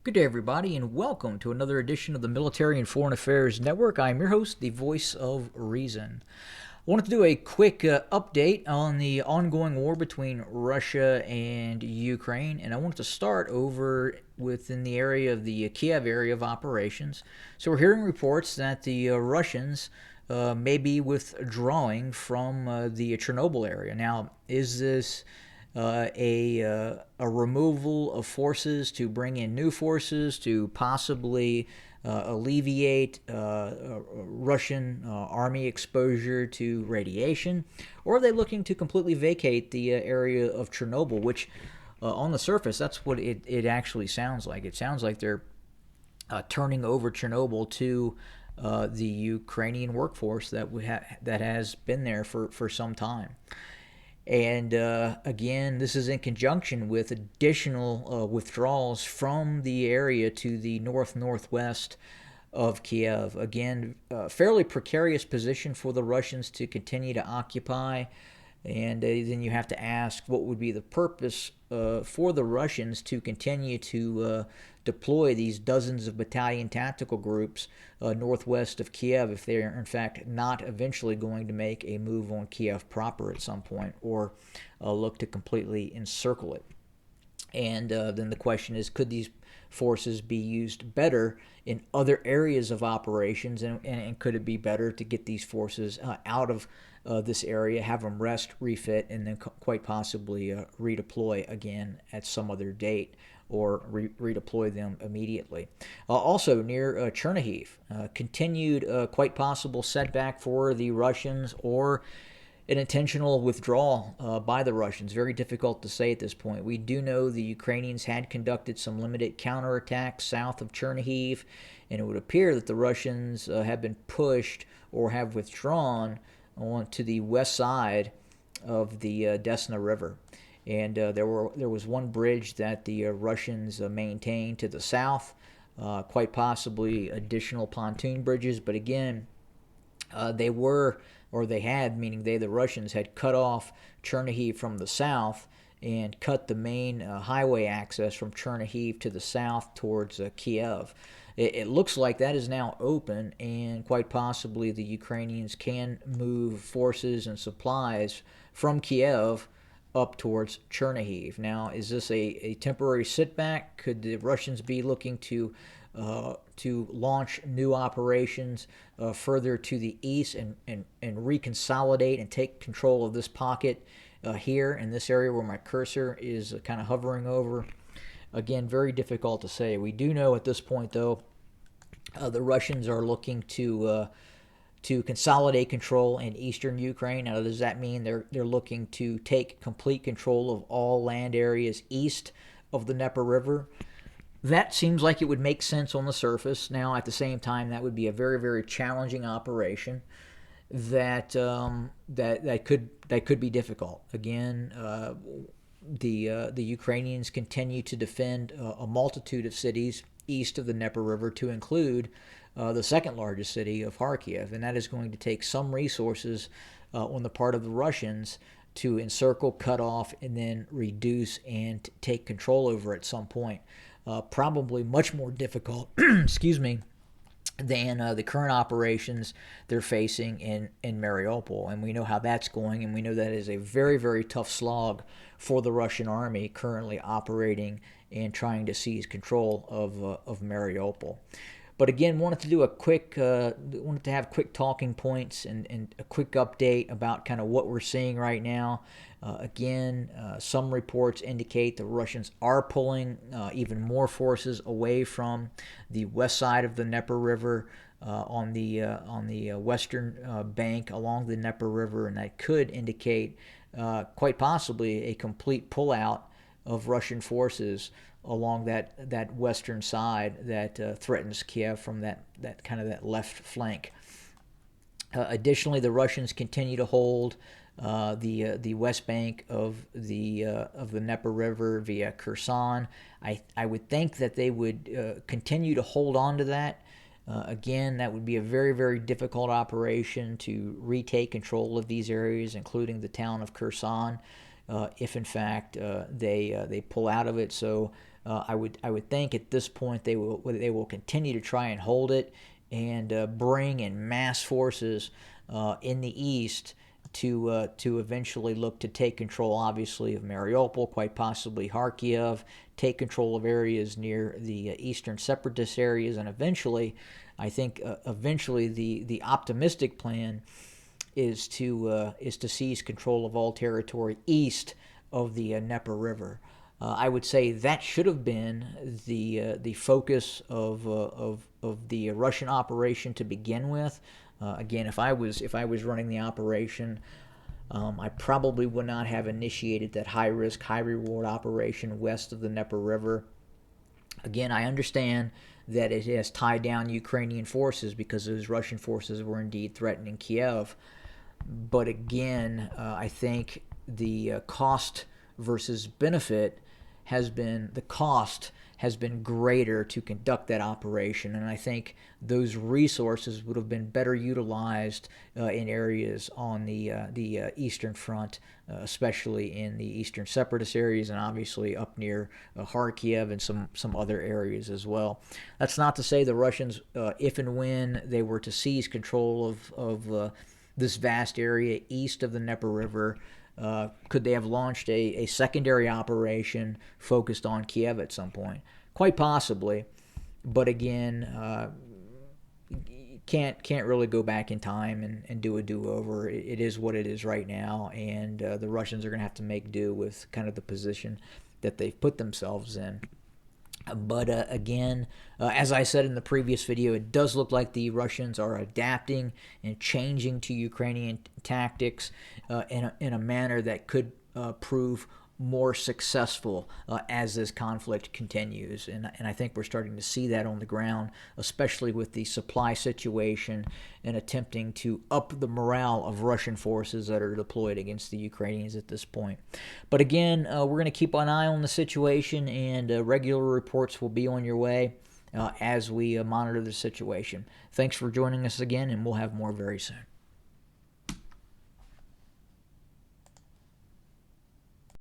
Good day, everybody, and welcome to another edition of the Military and Foreign Affairs Network. I'm your host, the voice of reason. I wanted to do a quick update on the ongoing war between Russia and Ukraine, and I wanted to start over within the area of the Kiev area of operations. So we're hearing reports that the Russians may be withdrawing from the Chernobyl area. Now, is this a removal of forces to bring in new forces to possibly alleviate Russian army exposure to radiation? Or are they looking to completely vacate the area of Chernobyl, which on the surface, that's what it actually sounds like. It sounds like they're turning over Chernobyl to the Ukrainian workforce that has been there for some time. And again, this is in conjunction with additional withdrawals from the area to the northwest of Kiev. Again, fairly precarious position for the Russians to continue to occupy. And then you have to ask what would be the purpose for the Russians to continue to deploy these dozens of battalion tactical groups northwest of Kiev if they're in fact not eventually going to make a move on Kiev proper at some point or look to completely encircle it. And then the question is, could these forces be used better in other areas of operations, and could it be better to get these forces out of this area, have them rest, refit, and then quite possibly redeploy again at some other date, or redeploy them immediately. Also near Chernohiev, continued quite possible setback for the Russians, or an intentional withdrawal by the Russians. Very difficult to say at this point. We do know the Ukrainians had conducted some limited counterattacks south of Chernohiev, and it would appear that the Russians have been pushed or have withdrawn on to the west side of the Desna River. And there was one bridge that the Russians maintained to the south, quite possibly additional pontoon bridges. But again, they had, meaning the Russians had cut off Chernohiev from the south and cut the main highway access from Chernohiev to the south towards Kiev. It looks like that is now open, and quite possibly the Ukrainians can move forces and supplies from Kiev up towards Chernohiev. Now, is this a temporary setback? Could the Russians be looking to launch new operations further to the east and reconsolidate and take control of this pocket here in this area where my cursor is kind of hovering over? Again, very difficult to say. We do know at this point, though, the Russians are looking to consolidate control in eastern Ukraine. Now, does that mean they're looking to take complete control of all land areas east of the Dnieper River? That seems like it would make sense on the surface. Now, at the same time, that would be a very, very challenging operation that could be difficult. Again, the Ukrainians continue to defend a multitude of cities east of the Dnieper River, to include the second largest city of Kharkiv, and that is going to take some resources on the part of the Russians to encircle, cut off, and then reduce and take control over at some point. Probably much more difficult, excuse me, than the current operations they're facing in Mariupol. And we know how that's going, and we know that is a very, very tough slog for the Russian army currently operating and trying to seize control of Mariupol. But again, wanted to have quick talking points and a quick update about kind of what we're seeing right now. Some reports indicate the Russians are pulling even more forces away from the west side of the Dnieper River on the western bank along the Dnieper River, and that could indicate quite possibly a complete pullout of Russian forces along that western side that threatens Kiev from that left flank. Additionally, the Russians continue to hold the west bank of the Dnieper River via Kherson. I would think that they would continue to hold on to that. Again, that would be a very, very difficult operation to retake control of these areas, including the town of Kherson, if in fact they pull out of it. So I would think at this point they will continue to try and hold it and bring in mass forces in the east to eventually look to take control, obviously, of Mariupol, quite possibly Kharkiv, take control of areas near the eastern separatist areas, and eventually, I think, eventually the optimistic plan is to seize control of all territory east of the Dnieper River. I would say that should have been the focus of the Russian operation to begin with. Again, if I was running the operation, I probably would not have initiated that high risk, high reward operation west of the Dnieper River. Again, I understand that it has tied down Ukrainian forces because those Russian forces were indeed threatening Kiev. But again, I think the cost versus benefit the cost has been greater to conduct that operation, and I think those resources would have been better utilized in areas on the Eastern Front, especially in the Eastern Separatist areas, and obviously up near Kharkiv and some other areas as well. That's not to say the Russians, if and when they were to seize control of this vast area east of the Dnieper River, could they have launched a secondary operation focused on Kiev at some point? Quite possibly, but again, can't really go back in time and do a do-over. It is what it is right now, and the Russians are going to have to make do with kind of the position that they've put themselves in. But again, as I said in the previous video, it does look like the Russians are adapting and changing to Ukrainian tactics in a manner that could prove more successful as this conflict continues. And I think we're starting to see that on the ground, especially with the supply situation and attempting to up the morale of Russian forces that are deployed against the Ukrainians at this point. But again, we're going to keep an eye on the situation, and regular reports will be on your way as we monitor the situation. Thanks for joining us again, and we'll have more very soon.